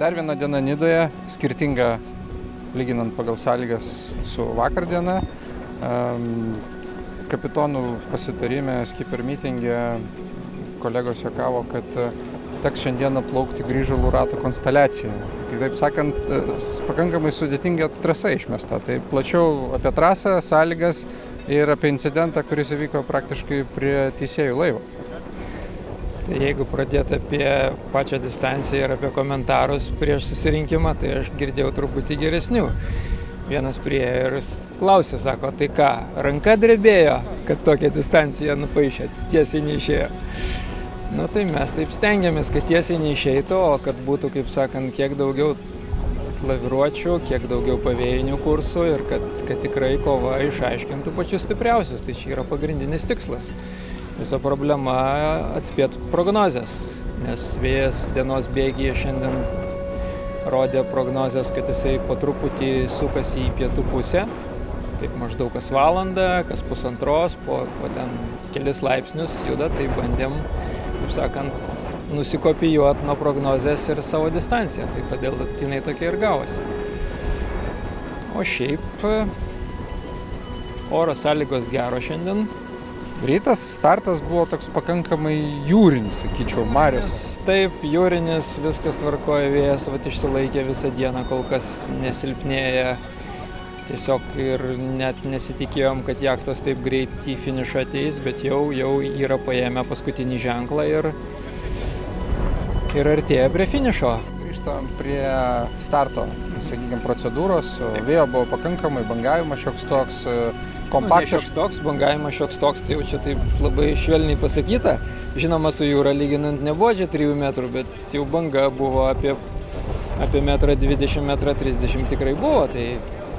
Dar viena diena Nidoje, skirtinga lyginant pagal sąlygas su vakar diena. Kapitonų pasitarime, skipper mitinge kolegos juokavo, kad teks šiandieną plaukti Grįžulių ratų konsteliaciją. Kitaip sakant, pakankamai sudėtinga trasa išmesta. Tai plačiau apie trasą, sąlygas ir apie incidentą, kuris įvyko praktiškai prie teisėjų laivo. Tai jeigu pradėti apie pačią distanciją ir apie komentarus prieš susirinkimą, tai aš girdėjau truputį geresnių. Vienas priėjo ir klausė, sako, tai ką, ranka drebėjo, kad tokią distanciją nupaišėt, tiesiai neišėjo. Nu tai mes taip stengiamės, kad tiesiai neišeitų, o kad būtų, kaip sakant, kiek daugiau laviruočių, kiek daugiau pavėjinių kursų ir kad tikrai kova išaiškintų pačius stipriausius. Tai čia yra pagrindinis tikslas. Visa problema atspėti prognozes, nes vėjas dienos bėgyje šiandien rodė prognozes, kad jisai po truputį sukasi į pietų pusę. Taip maždaug kas valandą, kas pusantros, po ten kelis laipsnius juda, tai bandėm, kaip sakant, nusikopijuoti nuo prognozės ir savo distanciją. Tai todėl jinai tokia ir gavosi. O šiaip oro sąlygos gero šiandien. Rytas startas buvo toks pakankamai jūrinis, sakyčiau, marios. Taip, jūrinis, viskas tvarkoja, vėjas išsilaikė visą dieną, kol kas nesilpnėja. Tiesiog ir net nesitikėjom, kad jachtos taip greit į finišą ateis, bet jau yra paėmę paskutinį ženklą ir artėja prie finišo. Grįžtam prie starto, sakykime, procedūros. Vėjo buvo pakankamai, bangavimas šioks toks, kompaktiškas. Šioks toks, bangavimas šioks toks, tai jau čia taip labai švelniai pasakyta. Žinoma, su jūra lyginant nebuvo čia 3 metrų, bet jau banga buvo apie 1,20 m, 1,30 m tikrai buvo. Tai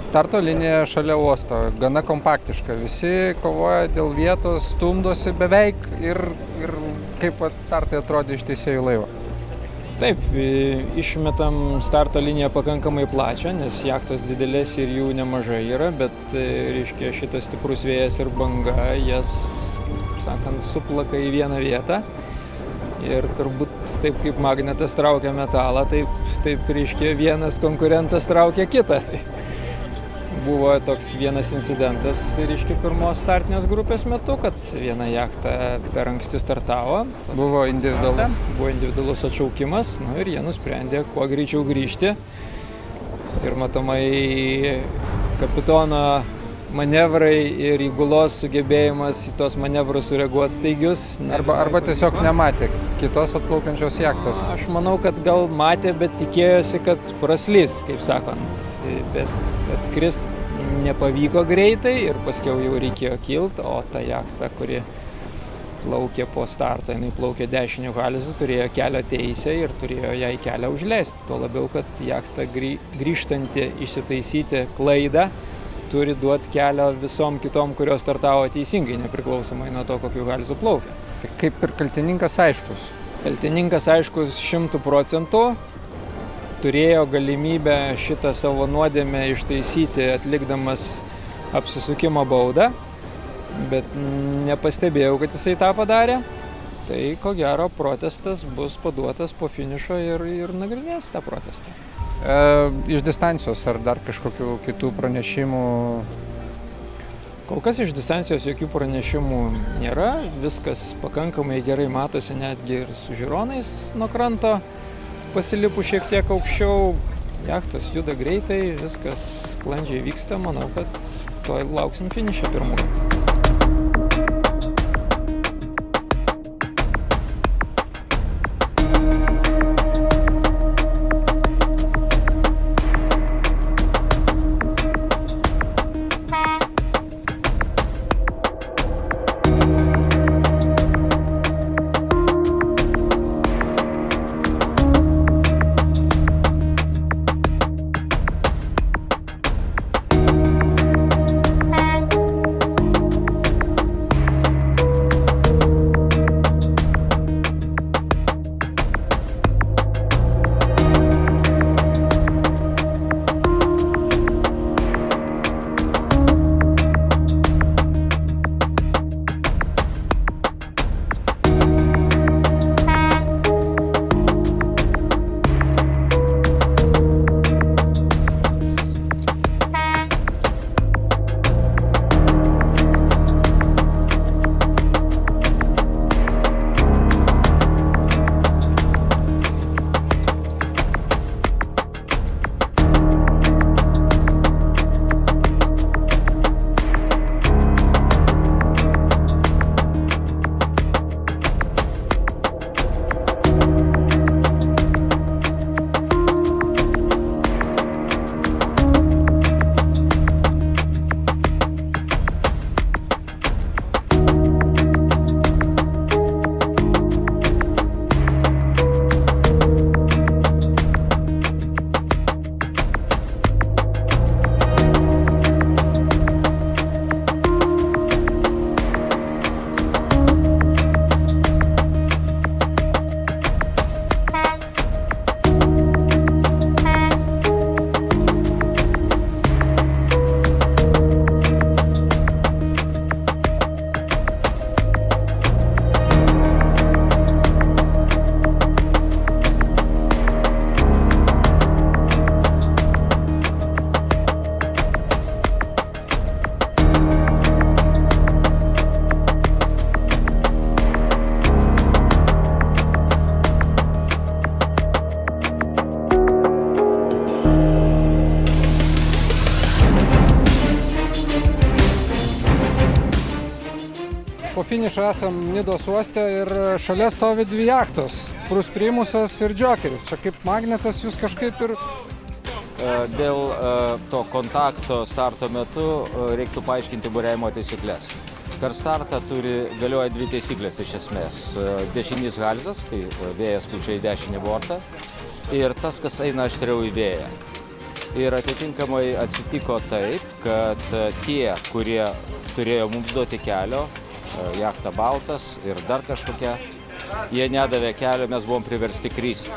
starto linija šalia uosto, gana kompaktiška. Visi kovoja dėl vietos, stumdosi beveik ir kaip startai atrodė iš teisėjų laivo. Taip, išmetam starto liniją pakankamai plačią, nes jachtos didelės ir jų nemažai yra, bet reiškia šitas stiprus vėjas ir banga jas, sakant, suplaka į vieną vietą. Ir turbūt taip kaip magnetas traukia metalą, taip reiškia vienas konkurentas traukia kitą. Tai buvo toks vienas incidentas, reiškia, pirmos startinės grupės metu, kad viena jachta per anksti startavo. Buvo individualus atšaukimas, ir jie nusprendė kuo greičiau grįžti. Ir matomai kapitono manevrai ir įgulos sugebėjimas į tos manevrus sureaguoti staigius. Arba tiesiog nematė kitos atplaukiančios jachtos. Aš manau, kad gal matė, bet tikėjosi, kad praslys, kaip sakant. Bet atkrist nepavyko greitai ir paskiau jau reikėjo kilti, o ta jachta, kuri plaukė po starto, jinai plaukė dešiniu halizu, turėjo kelio teisę ir turėjo jai kelią užleisti. Tuo labiau, kad jachta grįžtanti išsitaisyti klaidą turi duoti kelią visom kitom, kurios startavo teisingai, nepriklausomai nuo to, kokiu halizu plaukia. Tai kaip ir kaltininkas aiškus? Kaltininkas aiškus 100%. Turėjo galimybę šitą savo nuodėmę ištaisyti atlikdamas apsisukimo baudą, bet nepastebėjau, kad jisai tą padarė. Tai ko gero protestas bus paduotas po finišo ir nagrinės tą protestą. Iš distancijos ar dar kažkokių kitų pranešimų? Kol kas iš distancijos jokių pranešimų nėra, viskas pakankamai gerai matosi netgi ir su žiūronais nuo kranto. Pasilipų šiek tiek aukščiau, jachtos juda greitai, viskas sklandžiai vyksta, manau, kad tuoj lauksim finišą pirmųjų. finišo esam Nidos uoste ir šalia stovi dvi jachtos – Prus Primusas ir Jokeris. Čia kaip magnetas jūs kažkaip ir... Dėl to kontakto starto metu reiktų paaiškinti buriavimo taisyklės. Per startą galioja dvi taisyklės iš esmės. Dešinys halzas, kai vėjas pučia į dešinį bortą, ir tas, kas eina aštriau į vėją. Ir atitinkamai atsitiko taip, kad tie, kurie turėjo mums duoti kelio, jachta Baltas ir dar kažkokia, jie nedavė kelio, mes buvom priversti kristi.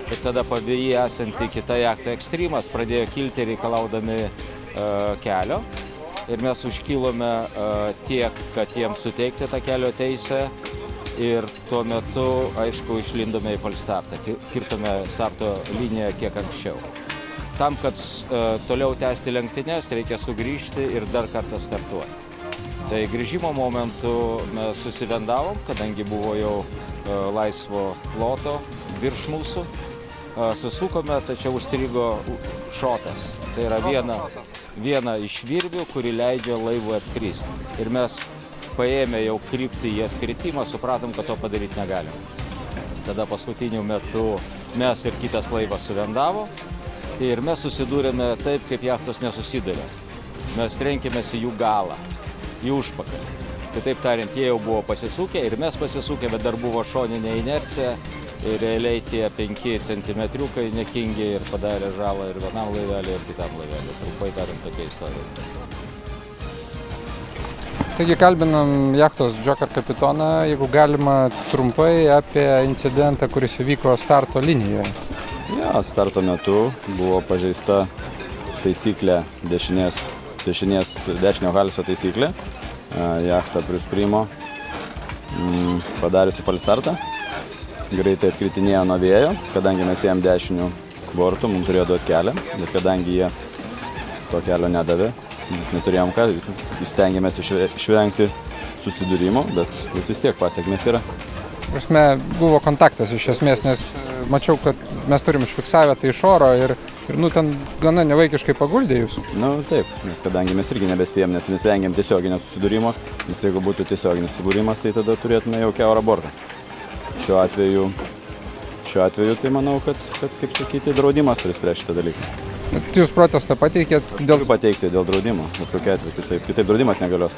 Ir tada pavėjį esanti kita jachta Ekstrymas pradėjo kilti reikalaudami kelio. Ir mes užkilome tiek, kad jiems suteikti tą kelio teisę. Ir tuo metu, aišku, išlindome į falstartą, kirtome starto liniją kiek anksčiau. Tam, kad toliau tęsti lenktynes, reikia sugrįžti ir dar kartą startuoti. Tai grįžimo momentu mes susivendavom, kadangi buvo jau laisvo ploto virš mūsų. Susukome, tačiau užstrigo šotas. Tai yra viena iš virvių, kuri leidžia laivui atkristi. Ir mes paėmę jau kryptį į atkritimą, supratom, kad to padaryti negalim. Tada paskutiniu metu mes ir kitas laivas suvendavo ir mes susidūrėme taip, kaip jachtos nesusidūrė. Mes trenkėmės į jų galą, į užpakalį. Kitaip tariant, jie jau buvo pasisukę ir mes pasisukę, bet dar buvo šoninė inercija ir realiai tie 5 centimetriukai nekingi ir padarė žalą ir vienam laiveliui, ir kitam laiveliui. Trumpai tariant, tokia istorija. Taigi kalbinam jachtos Joker kapitoną, jeigu galima trumpai apie incidentą, kuris įvyko starto linijoje. Ja, starto metu buvo pažeista taisyklė, dešinio halso taisyklė. Jachta Prus Primo padariusi falstartą. Greitai atkritinėjo nuo vėjo, kadangi mes ėjom dešiniu bortu, mums turėjo duoti kelią, bet kadangi jie to kelio nedavė, mes neturėjom ką, stengiamės išvengti susidūrimo, bet vis tiek pasiekmės yra. Prasme, buvo kontaktas iš esmės, nes mačiau, kad mes turim užfiksavę tai iš oro ir ten gana nevaikiškai paguldė jūs. Taip, nes kadangi mes irgi nebespėjom, nes mes vengiam tiesioginio susidūrimo, nes jeigu būtų tiesioginis susidūrimas, tai tada turėtume jau kiaurą bortą. Šiuo atveju tai manau, kad kaip sakyti, draudimas turi spręsti šitą dalyką. Jūs protestą pateikėt dėl... Turiu pateikti dėl draudimo, bet kokia atveju, kitaip draudimas negalios.